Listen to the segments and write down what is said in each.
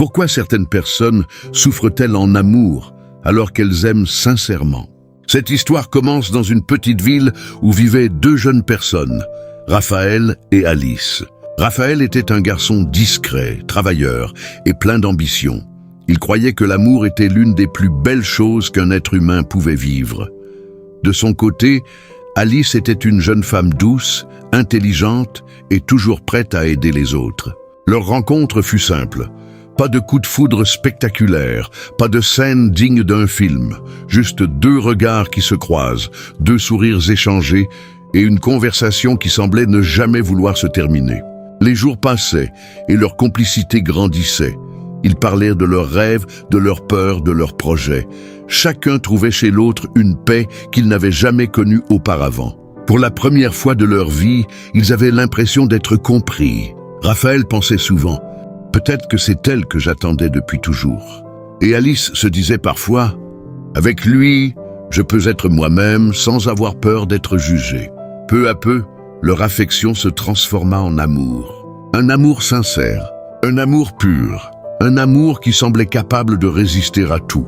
Pourquoi certaines personnes souffrent-elles en amour alors qu'elles aiment sincèrement? Cette histoire commence dans une petite ville où vivaient deux jeunes personnes, Raphaël et Alice. Raphaël était un garçon discret, travailleur et plein d'ambition. Il croyait que l'amour était l'une des plus belles choses qu'un être humain pouvait vivre. De son côté, Alice était une jeune femme douce, intelligente et toujours prête à aider les autres. Leur rencontre fut simple. Pas de coup de foudre spectaculaire, pas de scène digne d'un film, juste deux regards qui se croisent, deux sourires échangés et une conversation qui semblait ne jamais vouloir se terminer. Les jours passaient et leur complicité grandissait. Ils parlaient de leurs rêves, de leurs peurs, de leurs projets. Chacun trouvait chez l'autre une paix qu'ils n'avaient jamais connue auparavant. Pour la première fois de leur vie, ils avaient l'impression d'être compris. Raphaël pensait souvent « Peut-être que c'est elle que j'attendais depuis toujours ». Et Alice se disait parfois « Avec lui, je peux être moi-même sans avoir peur d'être jugée ». Peu à peu, leur affection se transforma en amour. Un amour sincère, un amour pur, un amour qui semblait capable de résister à tout.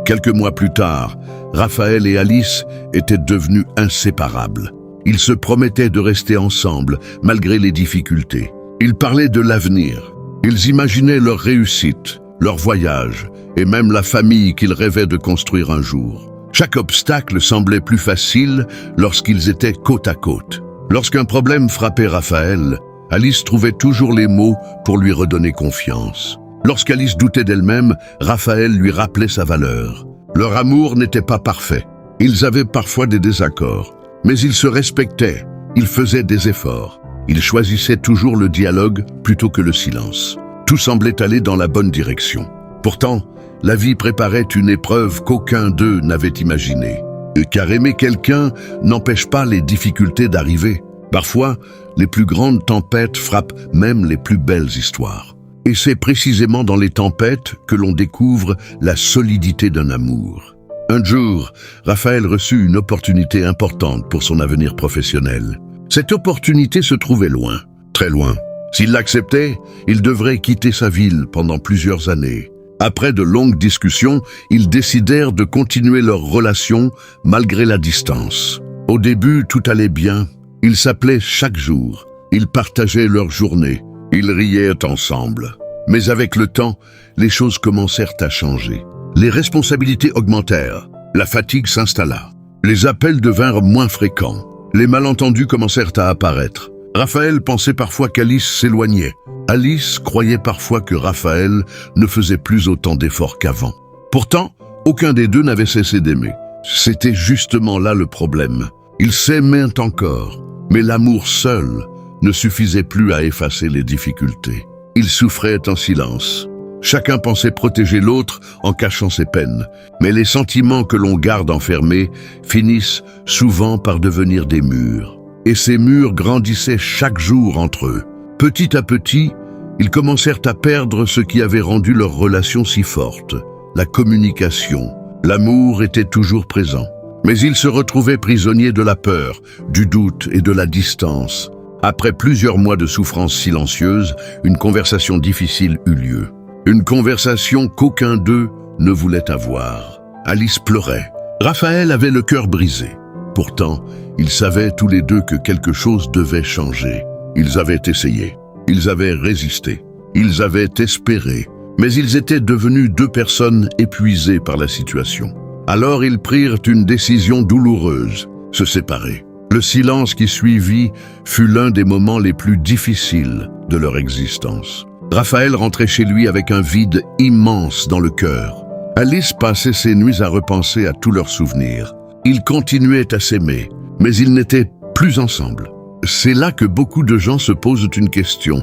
Quelques mois plus tard, Raphaël et Alice étaient devenus inséparables. Ils se promettaient de rester ensemble malgré les difficultés. Ils parlaient de l'avenir. Ils imaginaient leur réussite, leur voyage et même la famille qu'ils rêvaient de construire un jour. Chaque obstacle semblait plus facile lorsqu'ils étaient côte à côte. Lorsqu'un problème frappait Raphaël, Alice trouvait toujours les mots pour lui redonner confiance. Lorsqu'Alice doutait d'elle-même, Raphaël lui rappelait sa valeur. Leur amour n'était pas parfait. Ils avaient parfois des désaccords, mais ils se respectaient, ils faisaient des efforts. Ils choisissaient toujours le dialogue plutôt que le silence. Tout semblait aller dans la bonne direction. Pourtant, la vie préparait une épreuve qu'aucun d'eux n'avait imaginée. Car aimer quelqu'un n'empêche pas les difficultés d'arriver. Parfois, les plus grandes tempêtes frappent même les plus belles histoires. Et c'est précisément dans les tempêtes que l'on découvre la solidité d'un amour. Un jour, Raphaël reçut une opportunité importante pour son avenir professionnel. Cette opportunité se trouvait loin, très loin. S'il l'acceptait, il devrait quitter sa ville pendant plusieurs années. Après de longues discussions, ils décidèrent de continuer leur relation malgré la distance. Au début, tout allait bien. Ils s'appelaient chaque jour. Ils partageaient leur journée. Ils riaient ensemble. Mais avec le temps, les choses commencèrent à changer. Les responsabilités augmentèrent. La fatigue s'installa. Les appels devinrent moins fréquents. Les malentendus commencèrent à apparaître. Raphaël pensait parfois qu'Alice s'éloignait. Alice croyait parfois que Raphaël ne faisait plus autant d'efforts qu'avant. Pourtant, aucun des deux n'avait cessé d'aimer. C'était justement là le problème. Ils s'aimaient encore, mais l'amour seul ne suffisait plus à effacer les difficultés. Ils souffraient en silence. Chacun pensait protéger l'autre en cachant ses peines. Mais les sentiments que l'on garde enfermés finissent souvent par devenir des murs. Et ces murs grandissaient chaque jour entre eux. Petit à petit, ils commencèrent à perdre ce qui avait rendu leur relation si forte. La communication. L'amour était toujours présent. Mais ils se retrouvaient prisonniers de la peur, du doute et de la distance. Après plusieurs mois de souffrance silencieuse, une conversation difficile eut lieu. Une conversation qu'aucun d'eux ne voulait avoir. Alice pleurait. Raphaël avait le cœur brisé. Pourtant, ils savaient tous les deux que quelque chose devait changer. Ils avaient essayé. Ils avaient résisté. Ils avaient espéré. Mais ils étaient devenus deux personnes épuisées par la situation. Alors ils prirent une décision douloureuse, se séparer. Le silence qui suivit fut l'un des moments les plus difficiles de leur existence. Raphaël rentrait chez lui avec un vide immense dans le cœur. Alice passait ses nuits à repenser à tous leurs souvenirs. Ils continuaient à s'aimer, mais ils n'étaient plus ensemble. C'est là que beaucoup de gens se posent une question.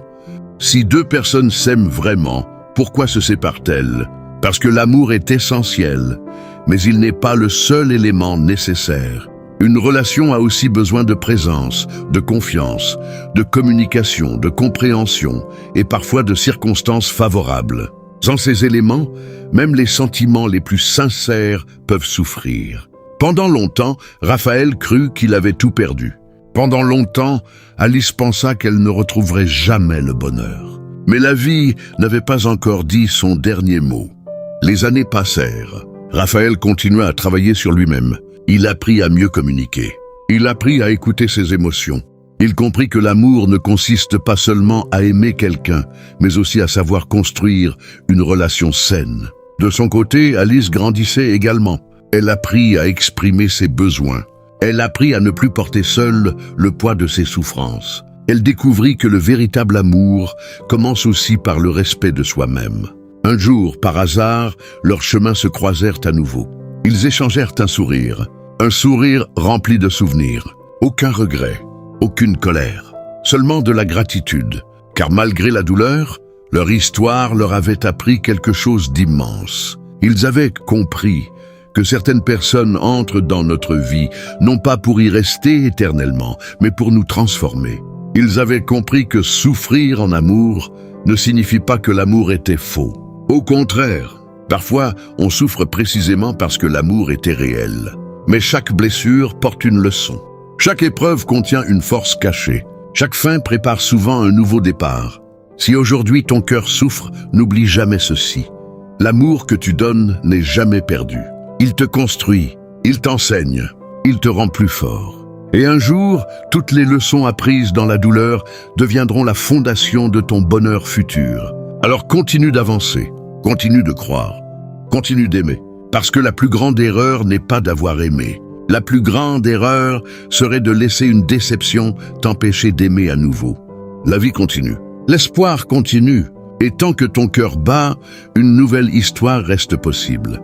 Si deux personnes s'aiment vraiment, pourquoi se séparent-elles? Parce que l'amour est essentiel, mais il n'est pas le seul élément nécessaire. Une relation a aussi besoin de présence, de confiance, de communication, de compréhension et parfois de circonstances favorables. Sans ces éléments, même les sentiments les plus sincères peuvent souffrir. Pendant longtemps, Raphaël crut qu'il avait tout perdu. Pendant longtemps, Alice pensa qu'elle ne retrouverait jamais le bonheur. Mais la vie n'avait pas encore dit son dernier mot. Les années passèrent. Raphaël continua à travailler sur lui-même. Il apprit à mieux communiquer. Il apprit à écouter ses émotions. Il comprit que l'amour ne consiste pas seulement à aimer quelqu'un, mais aussi à savoir construire une relation saine. De son côté, Alice grandissait également. Elle apprit à exprimer ses besoins. Elle apprit à ne plus porter seule le poids de ses souffrances. Elle découvrit que le véritable amour commence aussi par le respect de soi-même. Un jour, par hasard, leurs chemins se croisèrent à nouveau. Ils échangèrent un sourire rempli de souvenirs. Aucun regret, aucune colère, seulement de la gratitude. Car malgré la douleur, leur histoire leur avait appris quelque chose d'immense. Ils avaient compris que certaines personnes entrent dans notre vie, non pas pour y rester éternellement, mais pour nous transformer. Ils avaient compris que souffrir en amour ne signifie pas que l'amour était faux. Au contraire, parfois on souffre précisément parce que l'amour était réel. Mais chaque blessure porte une leçon. Chaque épreuve contient une force cachée. Chaque fin prépare souvent un nouveau départ. Si aujourd'hui ton cœur souffre, n'oublie jamais ceci. L'amour que tu donnes n'est jamais perdu. Il te construit, il t'enseigne, il te rend plus fort. Et un jour, toutes les leçons apprises dans la douleur deviendront la fondation de ton bonheur futur. Alors continue d'avancer, continue de croire, continue d'aimer. Parce que la plus grande erreur n'est pas d'avoir aimé. La plus grande erreur serait de laisser une déception t'empêcher d'aimer à nouveau. La vie continue, l'espoir continue. Et tant que ton cœur bat, une nouvelle histoire reste possible.